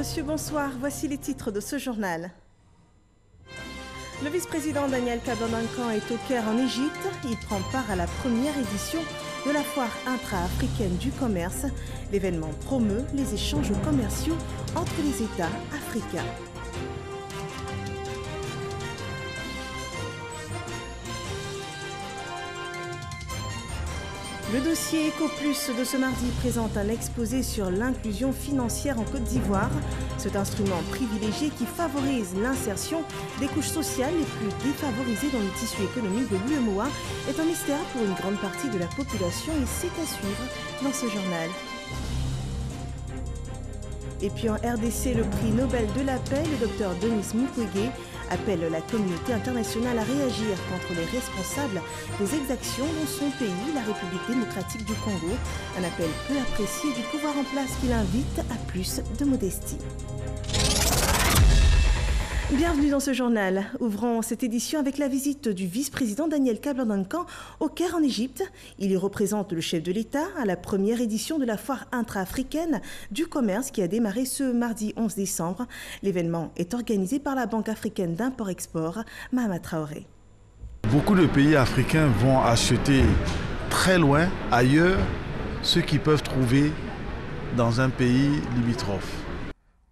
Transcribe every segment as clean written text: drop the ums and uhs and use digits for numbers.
messieurs, bonsoir. Voici les titres de ce journal. Le vice-président Daniel Kablan-Duncan est au Caire en Égypte. Il prend part à la première édition de la foire intra-africaine du commerce. L'événement promeut les échanges commerciaux entre les États africains. Le dossier EcoPlus de ce mardi présente un exposé sur l'inclusion financière en Côte d'Ivoire. Cet instrument privilégié qui favorise l'insertion des couches sociales les plus défavorisées dans le tissu économique de l'UEMOA est un mystère pour une grande partie de la population et c'est à suivre dans ce journal. Et puis en RDC, le prix Nobel de la paix, le docteur Denis Mukwege appelle la communauté internationale à réagir contre les responsables des exactions dans son pays, la République démocratique du Congo. Un appel peu apprécié du pouvoir en place qui l'invite à plus de modestie. Bienvenue dans ce journal. Ouvrons cette édition avec la visite du vice-président Daniel Kablan-Duncan au Caire en Égypte. Il y représente le chef de l'État à la première édition de la foire intra-africaine du commerce qui a démarré ce mardi 11 décembre. L'événement est organisé par la Banque africaine d'import-export, Mahama Traoré. Beaucoup de pays africains vont acheter très loin, ailleurs, ce qu'ils peuvent trouver dans un pays limitrophe.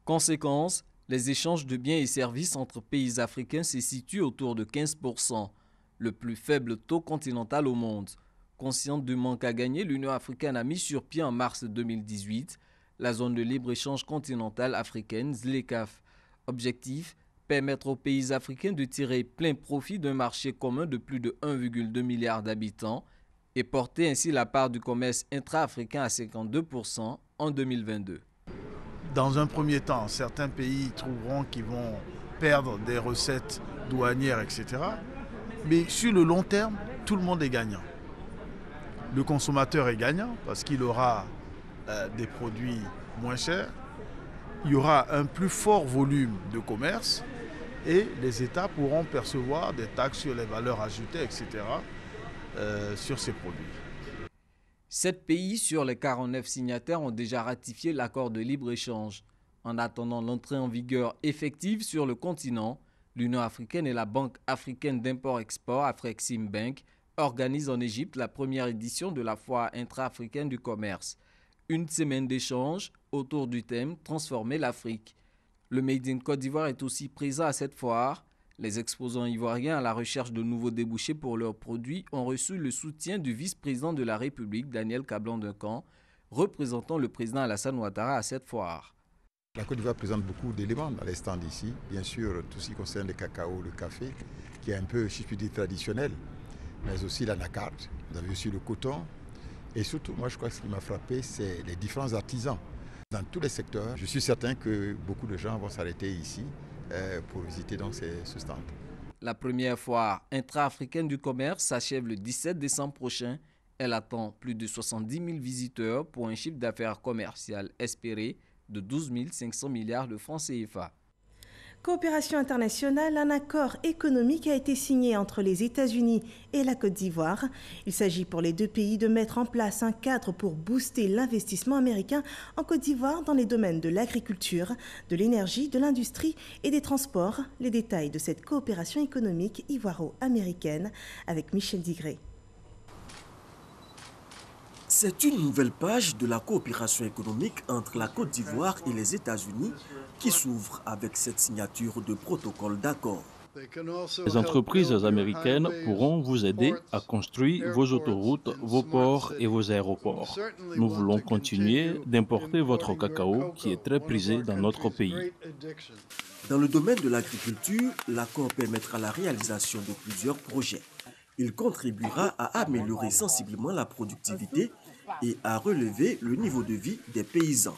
Conséquence, les échanges de biens et services entre pays africains se situent autour de 15%, le plus faible taux continental au monde. Consciente du manque à gagner, l'Union africaine a mis sur pied en mars 2018 la zone de libre-échange continentale africaine, ZLECAf. Objectif, permettre aux pays africains de tirer plein profit d'un marché commun de plus de 1,2 milliard d'habitants et porter ainsi la part du commerce intra-africain à 52% en 2022. Dans un premier temps, certains pays trouveront qu'ils vont perdre des recettes douanières, etc. Mais sur le long terme, tout le monde est gagnant. Le consommateur est gagnant parce qu'il aura des produits moins chers. Il y aura un plus fort volume de commerce et les États pourront percevoir des taxes sur les valeurs ajoutées, etc. Sur ces produits. 7 pays sur les 49 signataires ont déjà ratifié l'accord de libre-échange. En attendant l'entrée en vigueur effective sur le continent, l'Union africaine et la Banque africaine d'import-export, Afreximbank, organisent en Égypte la première édition de la foire intra-africaine du commerce. Une semaine d'échange autour du thème « Transformer l'Afrique ». Le Made in Côte d'Ivoire est aussi présent à cette foire. Les exposants ivoiriens à la recherche de nouveaux débouchés pour leurs produits ont reçu le soutien du vice-président de la République, Daniel Kablan-Duncan, représentant le président Alassane Ouattara à cette foire. La Côte d'Ivoire présente beaucoup d'éléments dans les stands ici. Bien sûr, tout ce qui concerne le cacao, le café, qui est un peu, si je puis dire, traditionnel, mais aussi l'anacarde, vous avez aussi le coton. Et surtout, moi je crois que ce qui m'a frappé, c'est les différents artisans. Dans tous les secteurs, je suis certain que beaucoup de gens vont s'arrêter ici pour visiter donc ce stand. La première foire intra-africaine du commerce s'achève le 17 décembre prochain. Elle attend plus de 70 000 visiteurs pour un chiffre d'affaires commercial espéré de 12 500 milliards de francs CFA. Coopération internationale, un accord économique a été signé entre les États-Unis et la Côte d'Ivoire. Il s'agit pour les deux pays de mettre en place un cadre pour booster l'investissement américain en Côte d'Ivoire dans les domaines de l'agriculture, de l'énergie, de l'industrie et des transports. Les détails de cette coopération économique ivoiro-américaine avec Michel Digré. C'est une nouvelle page de la coopération économique entre la Côte d'Ivoire et les États-Unis qui s'ouvre avec cette signature de protocole d'accord. Les entreprises américaines pourront vous aider à construire vos autoroutes, vos ports et vos aéroports. Nous voulons continuer d'importer votre cacao qui est très prisé dans notre pays. Dans le domaine de l'agriculture, l'accord permettra la réalisation de plusieurs projets. Il contribuera à améliorer sensiblement la productivité et à relever le niveau de vie des paysans.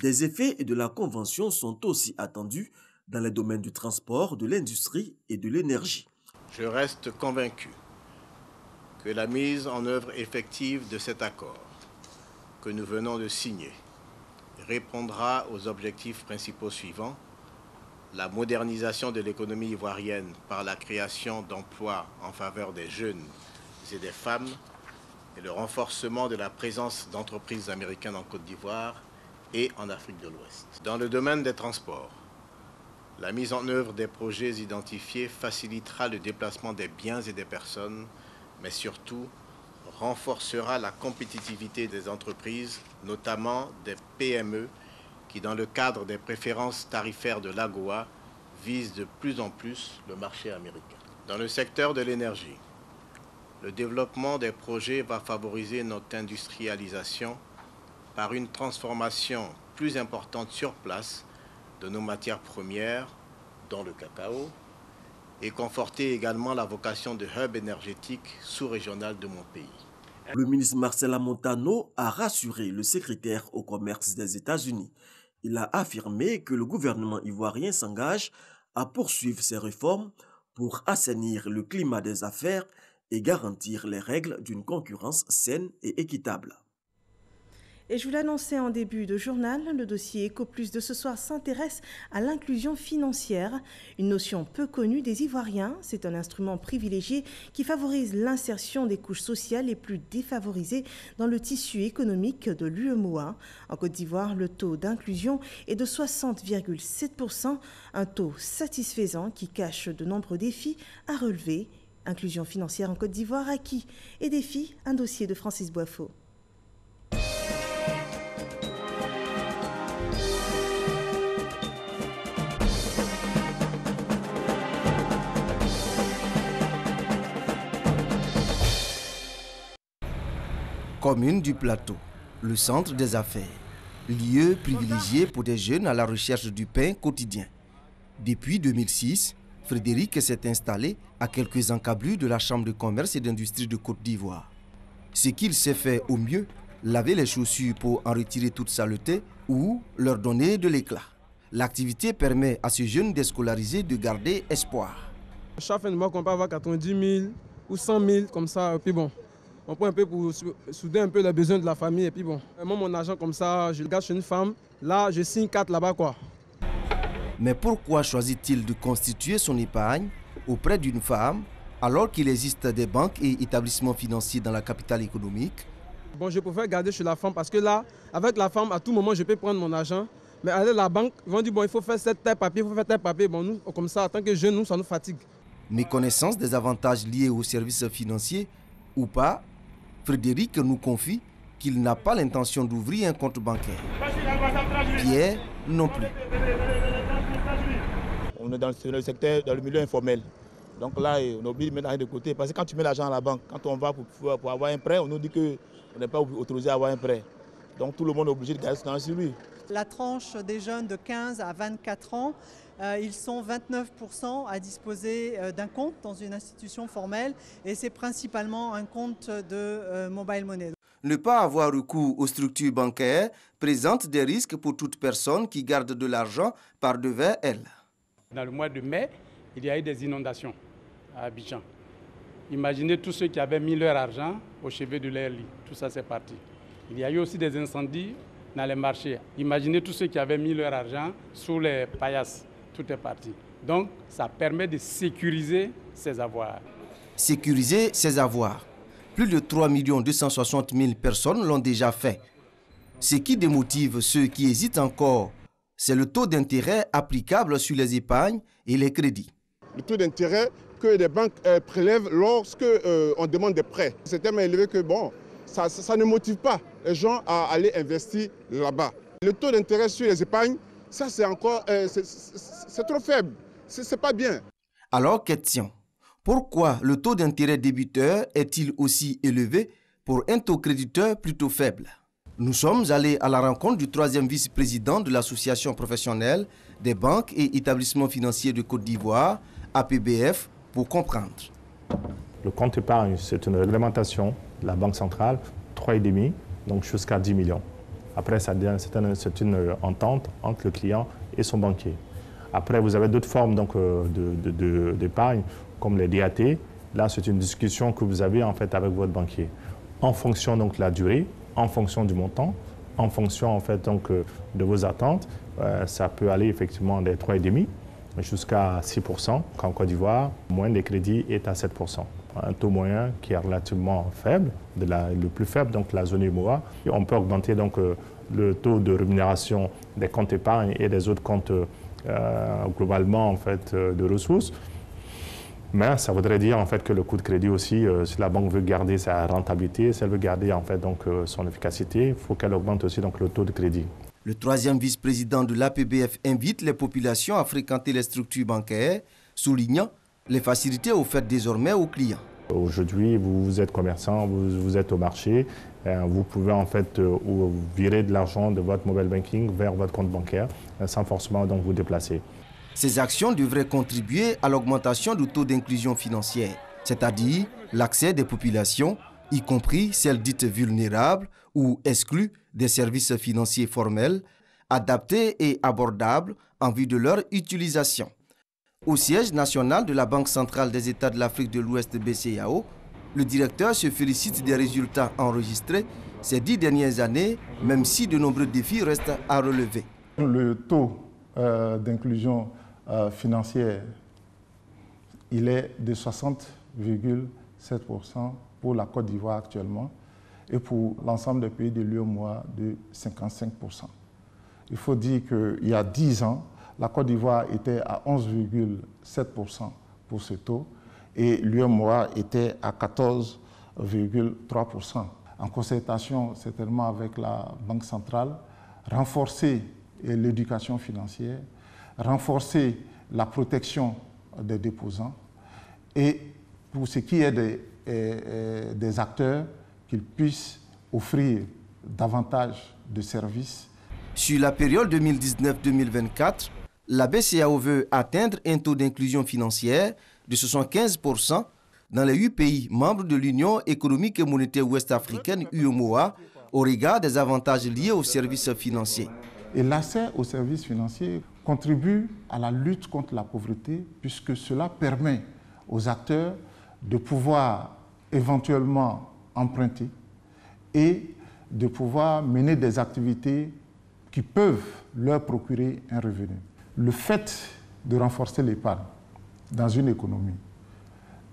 Des effets de la Convention sont aussi attendus dans les domaines du transport, de l'industrie et de l'énergie. Je reste convaincu que la mise en œuvre effective de cet accord que nous venons de signer répondra aux objectifs principaux suivants: la modernisation de l'économie ivoirienne par la création d'emplois en faveur des jeunes et des femmes et le renforcement de la présence d'entreprises américaines en Côte d'Ivoire et en Afrique de l'Ouest. Dans le domaine des transports, la mise en œuvre des projets identifiés facilitera le déplacement des biens et des personnes, mais surtout renforcera la compétitivité des entreprises, notamment des PME, qui dans le cadre des préférences tarifaires de l'AGOA visent de plus en plus le marché américain. Dans le secteur de l'énergie, le développement des projets va favoriser notre industrialisation par une transformation plus importante sur place de nos matières premières, dont le cacao, et conforter également la vocation de hub énergétique sous-régional de mon pays. Le ministre Marcela Montano a rassuré le secrétaire au commerce des États-Unis. Il a affirmé que le gouvernement ivoirien s'engage à poursuivre ces réformes pour assainir le climat des affaires et garantir les règles d'une concurrence saine et équitable. Et je vous l'annonçais en début de journal, le dossier EcoPlus de ce soir s'intéresse à l'inclusion financière, une notion peu connue des Ivoiriens. C'est un instrument privilégié qui favorise l'insertion des couches sociales les plus défavorisées dans le tissu économique de l'UEMOA. En Côte d'Ivoire, le taux d'inclusion est de 60,7%, un taux satisfaisant qui cache de nombreux défis à relever. Inclusion financière en Côte d'Ivoire, acquis et défis, un dossier de Francis Boiffaut. Commune du Plateau, le centre des affaires, lieu privilégié pour des jeunes à la recherche du pain quotidien. Depuis 2006, Frédéric s'est installé à quelques encablures de la Chambre de commerce et d'industrie de Côte d'Ivoire. Ce qu'il sait faire au mieux, laver les chaussures pour en retirer toute saleté ou leur donner de l'éclat. L'activité permet à ce jeune déscolarisé de garder espoir. Chaque fin de mois, on peut avoir 90 000 ou 100 000 comme ça, puis bon. On prend un peu pour souder un peu les besoins de la famille et puis bon. Moi, mon argent comme ça, je le garde chez une femme. Là, je signe 4 là-bas quoi. Mais pourquoi choisit-il de constituer son épargne auprès d'une femme alors qu'il existe des banques et établissements financiers dans la capitale économique? Bon, je préfère garder chez la femme parce que là, avec la femme, à tout moment, je peux prendre mon argent. Mais aller à la banque, ils vont dire, bon, il faut faire tel papier, il faut faire tel papier. Bon, nous, comme ça, en tant que jeunes, nous, ça nous fatigue. Méconnaissance des avantages liés aux services financiers ou pas, Frédéric nous confie qu'il n'a pas l'intention d'ouvrir un compte bancaire. Pierre non plus. On est dans le secteur, dans le milieu informel. Donc là, on est obligé de mettre l'argent de côté. Parce que quand tu mets l'argent à la banque, quand on va pour avoir un prêt, on nous dit qu'on n'est pas autorisé à avoir un prêt. Donc tout le monde est obligé de garder son argent sur lui. La tranche des jeunes de 15 à 24 ans, ils sont 29% à disposer d'un compte dans une institution formelle et c'est principalement un compte de mobile money. Ne pas avoir recours aux structures bancaires présente des risques pour toute personne qui garde de l'argent par devers elle. Dans le mois de mai, il y a eu des inondations à Abidjan. Imaginez tous ceux qui avaient mis leur argent au chevet de leur lit. Tout ça, c'est parti. Il y a eu aussi des incendies dans les marchés. Imaginez tous ceux qui avaient mis leur argent sous les paillasses. Tout est parti. Donc, ça permet de sécuriser ses avoirs. Sécuriser ses avoirs. Plus de 3 260 000 personnes l'ont déjà fait. Ce qui démotive ceux qui hésitent encore, c'est le taux d'intérêt applicable sur les épargnes et les crédits. Le taux d'intérêt que les banques prélèvent lorsque on demande des prêts, c'est tellement élevé que bon, ça ne motive pas les gens à aller investir là-bas. Le taux d'intérêt sur les épargnes, ça c'est encore, c'est trop faible, c'est pas bien. Alors question, pourquoi le taux d'intérêt débiteur est-il aussi élevé pour un taux créditeur plutôt faible? Nous sommes allés à la rencontre du 3e vice-président de l'association professionnelle des banques et établissements financiers de Côte d'Ivoire, APBF, pour comprendre. Le compte épargne, c'est une réglementation de la Banque centrale, 3,5, donc jusqu'à 10 millions. Après, c'est une entente entre le client et son banquier. Après, vous avez d'autres formes d'épargne, comme les DAT. Là, c'est une discussion que vous avez en fait avec votre banquier. En fonction donc, de la durée, en fonction du montant, en fonction en fait, donc, de vos attentes, ça peut aller effectivement des 3,5 jusqu'à 6%. En Côte d'Ivoire, le moyen des crédits est à 7%. Un taux moyen qui est relativement faible, le plus faible, donc la zone UEMOA. On peut augmenter donc, le taux de rémunération des comptes épargne et des autres comptes globalement en fait, de ressources. Mais ça voudrait dire en fait que le coût de crédit aussi, si la banque veut garder sa rentabilité, si elle veut garder en fait donc son efficacité, il faut qu'elle augmente aussi donc le taux de crédit. Le troisième vice-président de l'APBF invite les populations à fréquenter les structures bancaires, soulignant les facilités offertes désormais aux clients. Aujourd'hui, vous êtes commerçant, vous êtes au marché, vous pouvez en fait virer de l'argent de votre mobile banking vers votre compte bancaire sans forcément donc vous déplacer. Ces actions devraient contribuer à l'augmentation du taux d'inclusion financière, c'est-à-dire l'accès des populations, y compris celles dites vulnérables ou exclues des services financiers formels, adaptés et abordables en vue de leur utilisation. Au siège national de la Banque centrale des États de l'Afrique de l'Ouest BCEAO, le directeur se félicite des résultats enregistrés ces 10 dernières années, même si de nombreux défis restent à relever. Le taux d'inclusion financière, il est de 60,7% pour la Côte d'Ivoire actuellement et pour l'ensemble des pays de l'UEMOA de 55%. Il faut dire qu'il y a 10 ans, la Côte d'Ivoire était à 11,7% pour ce taux et l'UEMOA était à 14,3%. En concertation certainement avec la Banque centrale, renforcer l'éducation financière, renforcer la protection des déposants et pour ce qui est des acteurs, qu'ils puissent offrir davantage de services. Sur la période 2019-2024, la BCEAO veut atteindre un taux d'inclusion financière de 75% dans les 8 pays membres de l'Union économique et monétaire ouest-africaine UEMOA au regard des avantages liés aux services financiers. Et l'accès aux services financiers contribue à la lutte contre la pauvreté puisque cela permet aux acteurs de pouvoir éventuellement emprunter et de pouvoir mener des activités qui peuvent leur procurer un revenu. Le fait de renforcer l'épargne dans une économie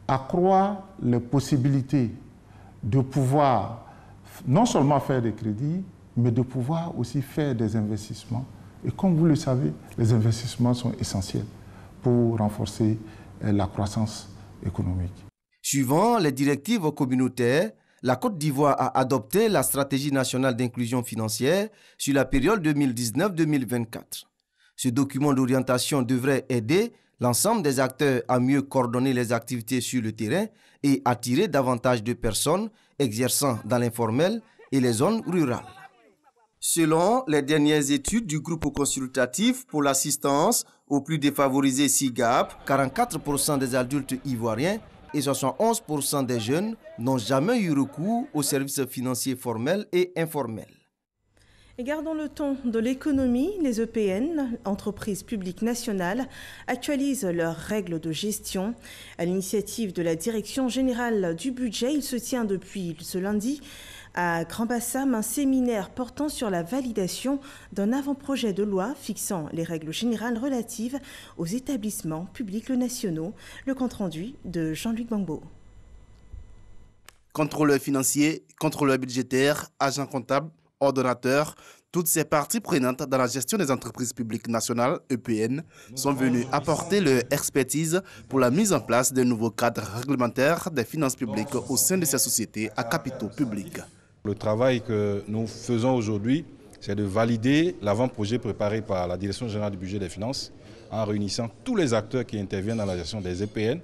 accroît les possibilités de pouvoir non seulement faire des crédits, mais de pouvoir aussi faire des investissements. Et comme vous le savez, les investissements sont essentiels pour renforcer la croissance économique. Suivant les directives communautaires, la Côte d'Ivoire a adopté la stratégie nationale d'inclusion financière sur la période 2019-2024. Ce document d'orientation devrait aider l'ensemble des acteurs à mieux coordonner les activités sur le terrain et attirer davantage de personnes exerçant dans l'informel et les zones rurales. Selon les dernières études du groupe consultatif pour l'assistance aux plus défavorisés SIGAP, 44% des adultes ivoiriens et 71% des jeunes n'ont jamais eu recours aux services financiers formels et informels. Et gardons le ton de l'économie. Les EPN, entreprises publiques nationales, actualisent leurs règles de gestion. À l'initiative de la Direction générale du budget, il se tient depuis ce lundi à Grand-Bassam un séminaire portant sur la validation d'un avant-projet de loi fixant les règles générales relatives aux établissements publics nationaux. Le compte-rendu de Jean-Luc Bangbo. Contrôleur financier, contrôleur budgétaire, agent comptable, ordonnateur, toutes ces parties prenantes dans la gestion des entreprises publiques nationales, EPN, sont venues apporter leur expertise pour la mise en place d'un nouveau cadre réglementaire des finances publiques au sein de ces sociétés à capitaux publics. Le travail que nous faisons aujourd'hui, c'est de valider l'avant-projet préparé par la Direction générale du budget des finances en réunissant tous les acteurs qui interviennent dans la gestion des EPN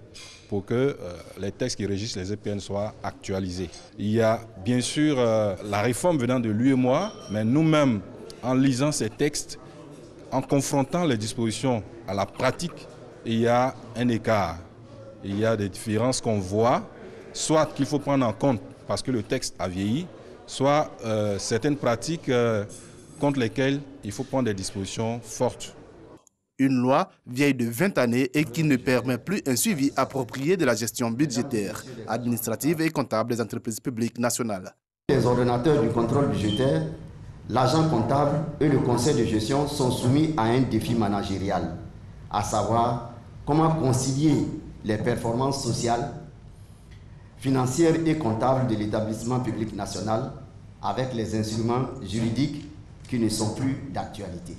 pour que les textes qui régissent les EPN soient actualisés. Il y a bien sûr la réforme venant de l'UEMOA, mais nous-mêmes, en lisant ces textes, en confrontant les dispositions à la pratique, il y a un écart. Il y a des différences qu'on voit, soit qu'il faut prendre en compte parce que le texte a vieilli, soit certaines pratiques contre lesquelles il faut prendre des dispositions fortes. Une loi vieille de 20 années et qui ne permet plus un suivi approprié de la gestion budgétaire, administrative et comptable des entreprises publiques nationales. Les ordonnateurs du contrôle budgétaire, l'agent comptable et le conseil de gestion sont soumis à un défi managérial, à savoir comment concilier les performances sociales, financières et comptables de l'établissement public national avec les instruments juridiques qui ne sont plus d'actualité.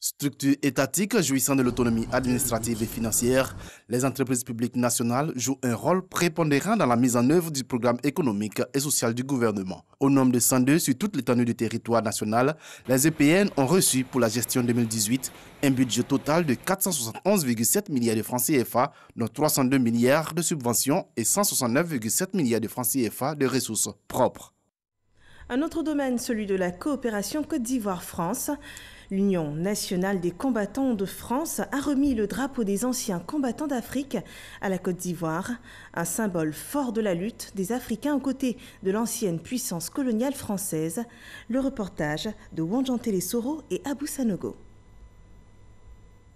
Structure étatique jouissant de l'autonomie administrative et financière, les entreprises publiques nationales jouent un rôle prépondérant dans la mise en œuvre du programme économique et social du gouvernement. Au nombre de 102 sur toute l'étendue du territoire national, les EPN ont reçu pour la gestion 2018 un budget total de 471,7 milliards de francs CFA, dont 302 milliards de subventions et 169,7 milliards de francs CFA de ressources propres. Un autre domaine, celui de la coopération Côte d'Ivoire-France. L'Union nationale des combattants de France a remis le drapeau des anciens combattants d'Afrique à la Côte d'Ivoire, un symbole fort de la lutte des Africains aux côtés de l'ancienne puissance coloniale française. Le reportage de Wanjantele Soro et Abou Sanogo.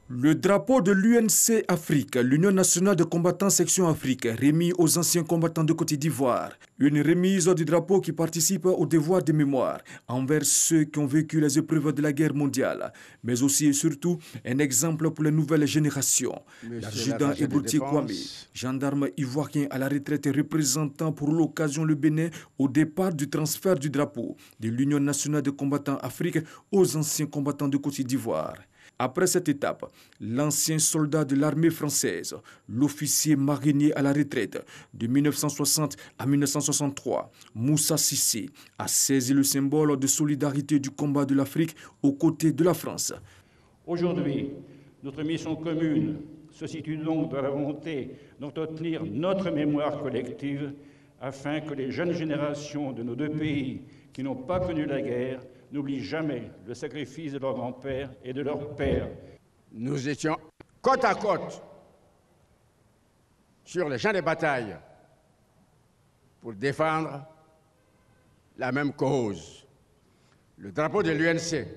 Le drapeau de l'UNC Afrique, l'Union nationale de combattants section Afrique, remis aux anciens combattants de Côte d'Ivoire. Une remise du drapeau qui participe au devoir de mémoire envers ceux qui ont vécu les épreuves de la guerre mondiale, mais aussi et surtout un exemple pour les nouvelles générations. L'adjudant Ebouti Kwame, gendarme ivoirien à la retraite représentant pour l'occasion le Bénin au départ du transfert du drapeau de l'Union nationale de combattants Afrique aux anciens combattants de Côte d'Ivoire. Après cette étape, l'ancien soldat de l'armée française, l'officier marinier à la retraite de 1960 à 1963, Moussa Sissé, a saisi le symbole de solidarité du combat de l'Afrique aux côtés de la France. Aujourd'hui, notre mission commune se situe donc dans la volonté d'entretenir notre mémoire collective afin que les jeunes générations de nos deux pays qui n'ont pas connu la guerre n'oublient jamais le sacrifice de leurs grands-pères et de leurs pères. Nous étions côte à côte sur les champs de bataille pour défendre la même cause. Le drapeau de l'UNC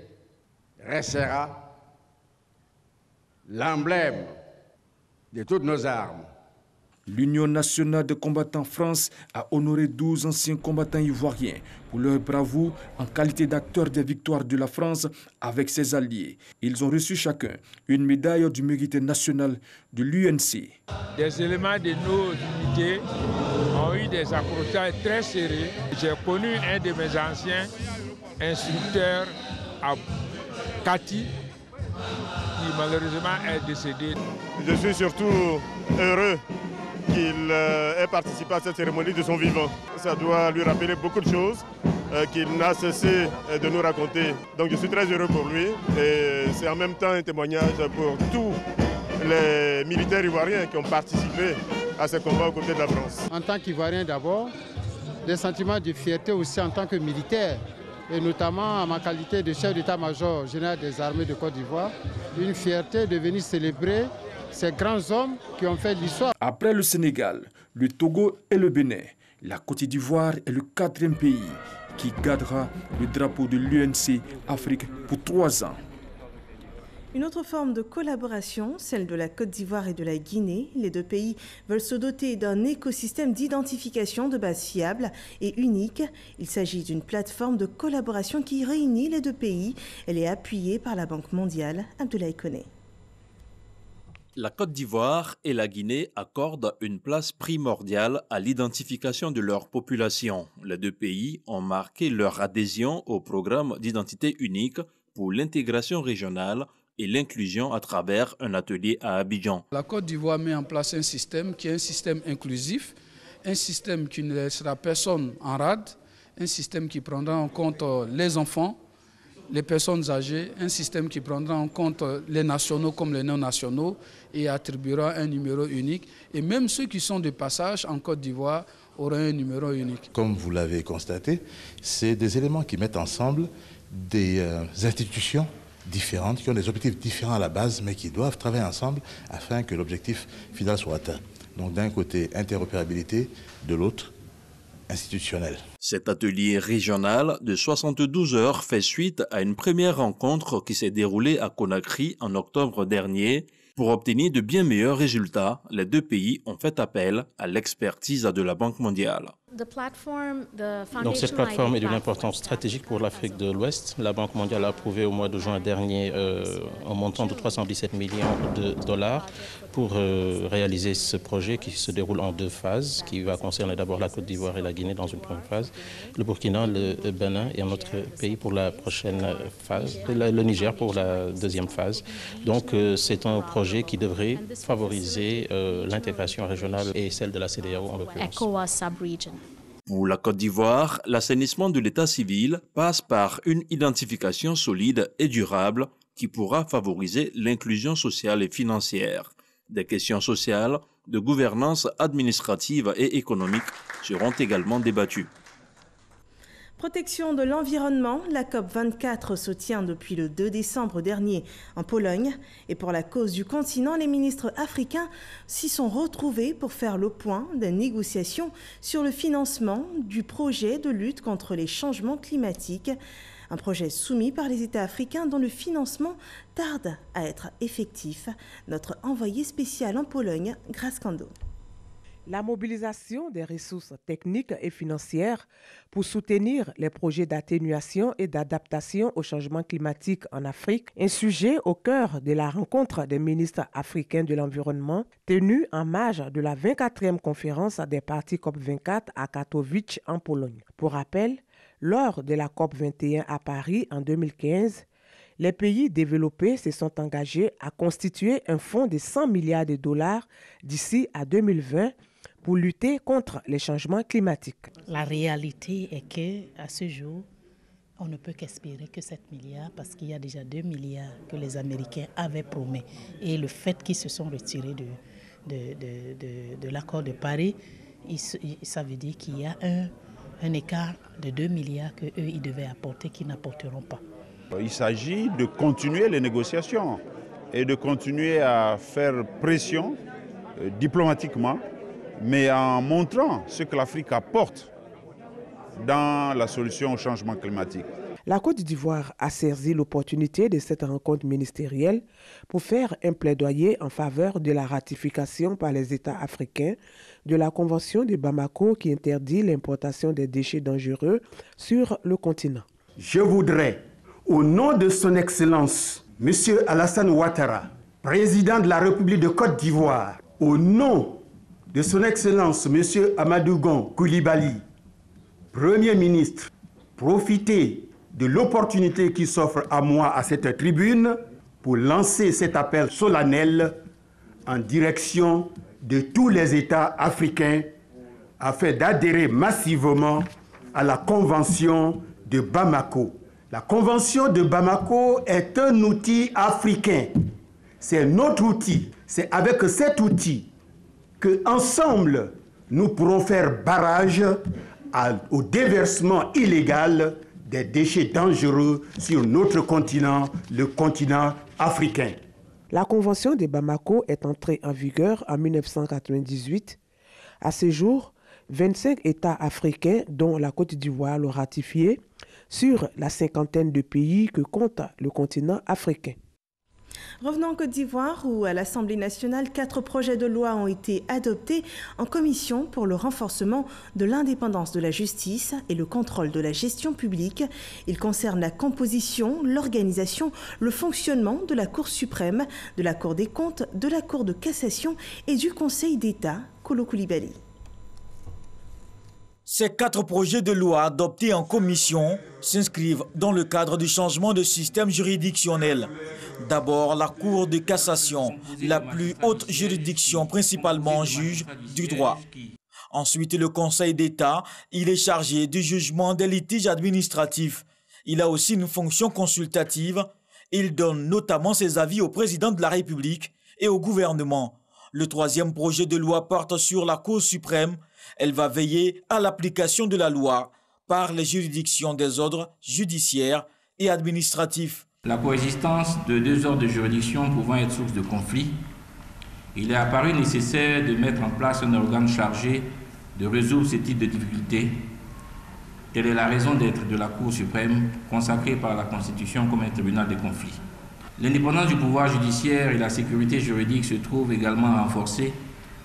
restera l'emblème de toutes nos armes. L'Union nationale de combattants France a honoré 12 anciens combattants ivoiriens pour leur bravoure en qualité d'acteurs des victoires de la France avec ses alliés. Ils ont reçu chacun une médaille du mérite national de l'UNC. Des éléments de nos unités ont eu des accrochages très serrés. J'ai connu un de mes anciens instructeurs à Kati, qui malheureusement est décédé. Je suis surtout heureux qu'il ait participé à cette cérémonie de son vivant. Ça doit lui rappeler beaucoup de choses qu'il n'a cessé de nous raconter. Donc je suis très heureux pour lui et c'est en même temps un témoignage pour tous les militaires ivoiriens qui ont participé à ces combats aux côtés de la France. En tant qu'Ivoirien d'abord, des sentiments de fierté aussi en tant que militaire, et notamment en ma qualité de chef d'état-major général des armées de Côte d'Ivoire, une fierté de venir célébrer ces grands hommes qui ont fait l'histoire. Après le Sénégal, le Togo et le Bénin, la Côte d'Ivoire est le 4e pays qui gardera le drapeau de l'UNC Afrique pour 3 ans. Une autre forme de collaboration, celle de la Côte d'Ivoire et de la Guinée. Les deux pays veulent se doter d'un écosystème d'identification de base fiable et unique. Il s'agit d'une plateforme de collaboration qui réunit les deux pays. Elle est appuyée par la Banque mondiale. Abdoulaye Koné. La Côte d'Ivoire et la Guinée accordent une place primordiale à l'identification de leur population. Les deux pays ont marqué leur adhésion au programme d'identité unique pour l'intégration régionale et l'inclusion à travers un atelier à Abidjan. La Côte d'Ivoire met en place un système qui est un système inclusif, un système qui ne laissera personne en rade, un système qui prendra en compte les enfants, les personnes âgées, un système qui prendra en compte les nationaux comme les non-nationaux et attribuera un numéro unique. Et même ceux qui sont de passage en Côte d'Ivoire auront un numéro unique. Comme vous l'avez constaté, c'est des éléments qui mettent ensemble des institutions différentes, qui ont des objectifs différents à la base, mais qui doivent travailler ensemble afin que l'objectif final soit atteint. Donc d'un côté, interopérabilité, de l'autre, institutionnel. Cet atelier régional de 72 heures fait suite à une première rencontre qui s'est déroulée à Conakry en octobre dernier. Pour obtenir de bien meilleurs résultats, les deux pays ont fait appel à l'expertise de la Banque mondiale. Donc cette plateforme est d'une importance stratégique pour l'Afrique de l'Ouest. La Banque mondiale a approuvé au mois de juin dernier un montant de 317 millions de dollars pour réaliser ce projet qui se déroule en 2 phases, qui va concerner d'abord la Côte d'Ivoire et la Guinée dans une première phase, le Burkina, le Bénin et un autre pays pour la prochaine phase, le Niger pour la 2e phase. Donc c'est un projet qui devrait favoriser l'intégration régionale et celle de la CEDEAO en l'occurrence. Pour la Côte d'Ivoire, l'assainissement de l'état civil passe par une identification solide et durable qui pourra favoriser l'inclusion sociale et financière. Des questions sociales, de gouvernance administrative et économique seront également débattues. Protection de l'environnement, la COP24 se tient depuis le 2 décembre dernier en Pologne. Et pour la cause du continent, les ministres africains s'y sont retrouvés pour faire le point des négociations sur le financement du projet de lutte contre les changements climatiques. Un projet soumis par les États africains dont le financement tarde à être effectif. Notre envoyé spécial en Pologne, Grace Kando. La mobilisation des ressources techniques et financières pour soutenir les projets d'atténuation et d'adaptation au changement climatique en Afrique, un sujet au cœur de la rencontre des ministres africains de l'environnement tenue en marge de la 24e conférence des parties COP24 à Katowice en Pologne. Pour rappel, lors de la COP21 à Paris en 2015, les pays développés se sont engagés à constituer un fonds de 100 milliards de dollars d'ici à 2020 pour lutter contre les changements climatiques. La réalité est qu'à ce jour, on ne peut qu'espérer que 7 milliards parce qu'il y a déjà 2 milliards que les Américains avaient promis. Et le fait qu'ils se sont retirés de l'accord de Paris, ça veut dire qu'il y a un écart de 2 milliards qu'eux, ils devaient apporter, qu'ils n'apporteront pas. Il s'agit de continuer les négociations et de continuer à faire pression diplomatiquement, mais en montrant ce que l'Afrique apporte dans la solution au changement climatique. La Côte d'Ivoire a saisi l'opportunité de cette rencontre ministérielle pour faire un plaidoyer en faveur de la ratification par les États africains de la Convention de Bamako qui interdit l'importation des déchets dangereux sur le continent. Je voudrais, au nom de son Excellence, M. Alassane Ouattara, président de la République de Côte d'Ivoire, au nom de son Excellence, M. Amadou Gon Coulibaly, Premier ministre, profiter de l'opportunité qui s'offre à moi à cette tribune pour lancer cet appel solennel en direction de tous les États africains afin d'adhérer massivement à la Convention de Bamako. La Convention de Bamako est un outil africain. C'est notre outil. C'est avec cet outil qu'ensemble, nous pourrons faire barrage au déversement illégal des déchets dangereux sur notre continent, le continent africain. La Convention de Bamako est entrée en vigueur en 1998. À ce jour, 25 États africains, dont la Côte d'Ivoire, l'ont ratifié sur la 50aine de pays que compte le continent africain. Revenons en Côte d'Ivoire où à l'Assemblée nationale, 4 projets de loi ont été adoptés en commission pour le renforcement de l'indépendance de la justice et le contrôle de la gestion publique. Ils concernent la composition, l'organisation, le fonctionnement de la Cour suprême, de la Cour des comptes, de la Cour de cassation et du Conseil d'État. Kolo Coulibaly. Ces 4 projets de loi adoptés en commission s'inscrivent dans le cadre du changement de système juridictionnel. D'abord, la Cour de cassation, la plus haute juridiction principalement juge du droit. Ensuite, le Conseil d'État, il est chargé du jugement des litiges administratifs. Il a aussi une fonction consultative. Il donne notamment ses avis au président de la République et au gouvernement. Le 3e projet de loi porte sur la Cour suprême. Elle va veiller à l'application de la loi par les juridictions des ordres judiciaires et administratifs. La coexistence de 2 ordres de juridiction pouvant être source de conflit, il est apparu nécessaire de mettre en place un organe chargé de résoudre ce type de difficultés. Telle est la raison d'être de la Cour suprême, consacrée par la Constitution comme un tribunal des conflits. L'indépendance du pouvoir judiciaire et la sécurité juridique se trouvent également renforcées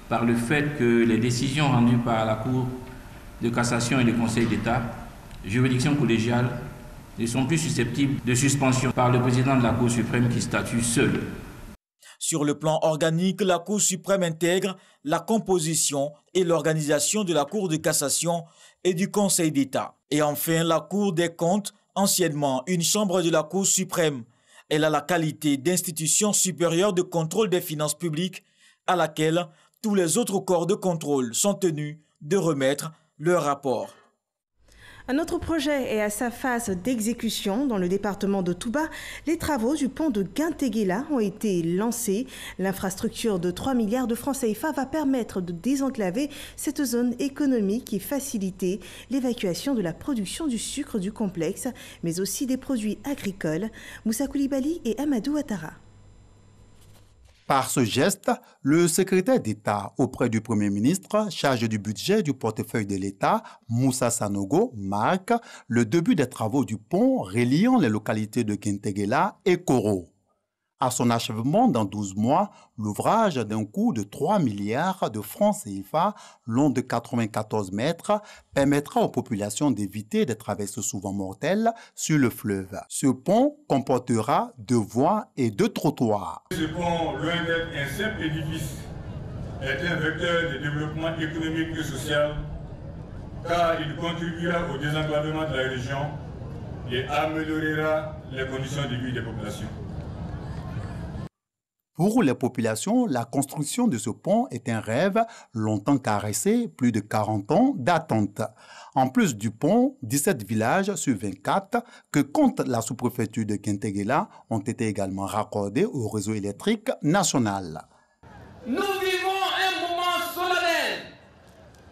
par le fait que les décisions rendues par la Cour de cassation et de Conseil d'État, juridiction collégiale, ne sont plus susceptibles de suspension par le président de la Cour suprême qui statue seul. Sur le plan organique, la Cour suprême intègre la composition et l'organisation de la Cour de cassation et du Conseil d'État. Et enfin, la Cour des comptes, anciennement une chambre de la Cour suprême. Elle a la qualité d'institution supérieure de contrôle des finances publiques à laquelle tous les autres corps de contrôle sont tenus de remettre leur rapport. Un autre projet est à sa phase d'exécution dans le département de Touba. Les travaux du pont de Guinteguela ont été lancés. L'infrastructure de 3 milliards de francs CFA va permettre de désenclaver cette zone économique et faciliter l'évacuation de la production du sucre du complexe, mais aussi des produits agricoles. Moussa Koulibaly et Amadou Ouattara. Par ce geste, le secrétaire d'État auprès du Premier ministre, chargé du budget du portefeuille de l'État, Moussa Sanogo, marque le début des travaux du pont reliant les localités de Guinteguela et Koro. À son achèvement dans 12 mois, l'ouvrage d'un coût de 3 milliards de francs CFA, long de 94 mètres, permettra aux populations d'éviter des traversées souvent mortelles sur le fleuve. Ce pont comportera 2 voies et 2 trottoirs. Ce pont, loin d'être un simple édifice, est un vecteur de développement économique et social, car il contribuera au désenclavement de la région et améliorera les conditions de vie des populations. Pour les populations, la construction de ce pont est un rêve longtemps caressé, plus de 40 ans d'attente. En plus du pont, 17 villages sur 24 que compte la sous-préfecture de Guinteguela ont été également raccordés au réseau électrique national. Nous vivons un moment solennel,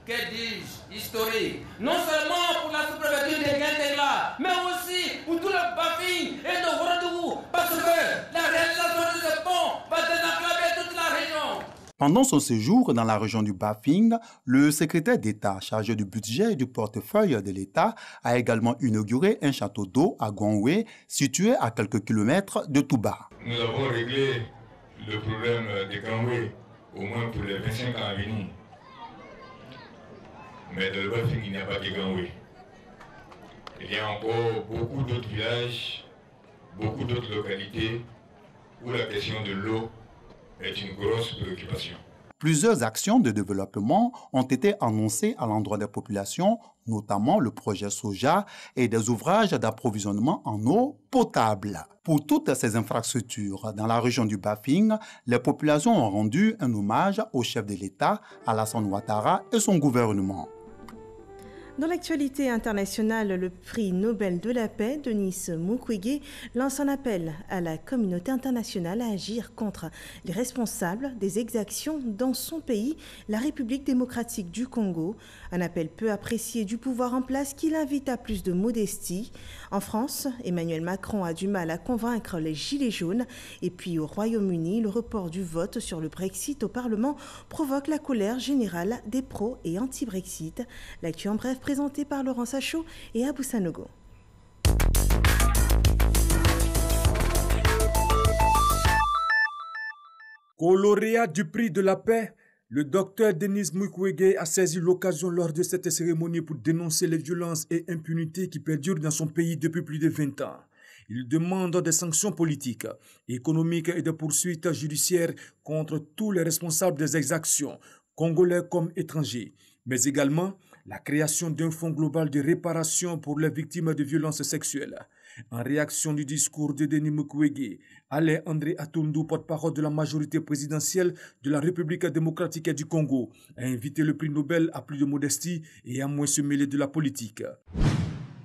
que dis-je, historique, non seulement pour la sous-préfecture de Guinteguela, mais aussi pour tout le Bafing et de Ouagadougou, parce que la réalisation de ce pont va désenclaver toute la région. Pendant son séjour dans la région du Bafing, le secrétaire d'État chargé du budget et du portefeuille de l'État a également inauguré un château d'eau à Gouanoué, situé à quelques kilomètres de Touba. Nous avons réglé le problème de Gouanoué, au moins pour les 25 ans à venir. Mais dans le Bafing, il n'y a pas de Gouanoué. Il y a encore beaucoup d'autres villages, beaucoup d'autres localités où la question de l'eau est une grosse préoccupation. Plusieurs actions de développement ont été annoncées à l'endroit des populations, notamment le projet Soja et des ouvrages d'approvisionnement en eau potable. Pour toutes ces infrastructures dans la région du Bafing, les populations ont rendu un hommage au chef de l'État, Alassane Ouattara, et son gouvernement. Dans l'actualité internationale, le prix Nobel de la paix, Denis Mukwege, lance un appel à la communauté internationale à agir contre les responsables des exactions dans son pays, la République démocratique du Congo. Un appel peu apprécié du pouvoir en place qui l'invite à plus de modestie. En France, Emmanuel Macron a du mal à convaincre les Gilets jaunes. Et puis au Royaume-Uni, le report du vote sur le Brexit au Parlement provoque la colère générale des pro- et anti-Brexit. L'actu en bref présenté par Laurent Sachaud et Abou Sanogo. Co-lauréat du prix de la paix, le docteur Denis Mukwege a saisi l'occasion lors de cette cérémonie pour dénoncer les violences et impunités qui perdurent dans son pays depuis plus de 20 ans. Il demande des sanctions politiques, économiques et des poursuites judiciaires contre tous les responsables des exactions, congolais comme étrangers, mais également la création d'un fonds global de réparation pour les victimes de violences sexuelles. En réaction du discours de Denis Mukwege, Alain André Atundu, porte-parole de la majorité présidentielle de la République démocratique du Congo, a invité le prix Nobel à plus de modestie et à moins se mêler de la politique.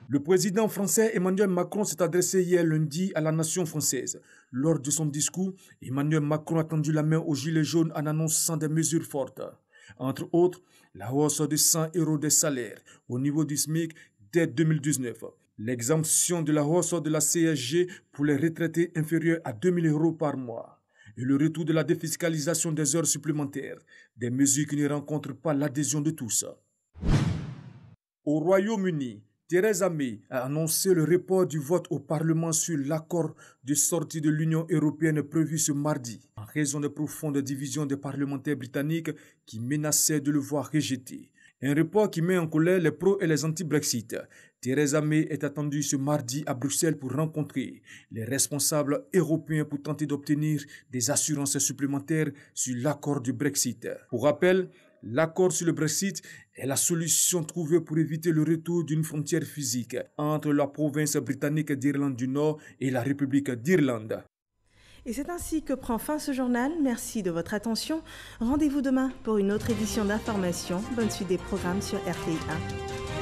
Le président français Emmanuel Macron s'est adressé hier lundi à la nation française. Lors de son discours, Emmanuel Macron a tendu la main aux Gilets jaunes en annonçant des mesures fortes. Entre autres, la hausse de 100 € des salaires au niveau du SMIC dès 2019, l'exemption de la hausse de la CSG pour les retraités inférieurs à 2 000 € par mois et le retour de la défiscalisation des heures supplémentaires, des mesures qui ne rencontrent pas l'adhésion de tous. Au Royaume-Uni, Theresa May a annoncé le report du vote au Parlement sur l'accord de sortie de l'Union européenne prévu ce mardi, en raison de profondes divisions des parlementaires britanniques qui menaçaient de le voir rejeté. Un report qui met en colère les pros et les anti-Brexit. Theresa May est attendue ce mardi à Bruxelles pour rencontrer les responsables européens pour tenter d'obtenir des assurances supplémentaires sur l'accord du Brexit. Pour rappel, l'accord sur le Brexit est la solution trouvée pour éviter le retour d'une frontière physique entre la province britannique d'Irlande du Nord et la République d'Irlande. Et c'est ainsi que prend fin ce journal. Merci de votre attention. Rendez-vous demain pour une autre édition d'information. Bonne suite des programmes sur RTI 1.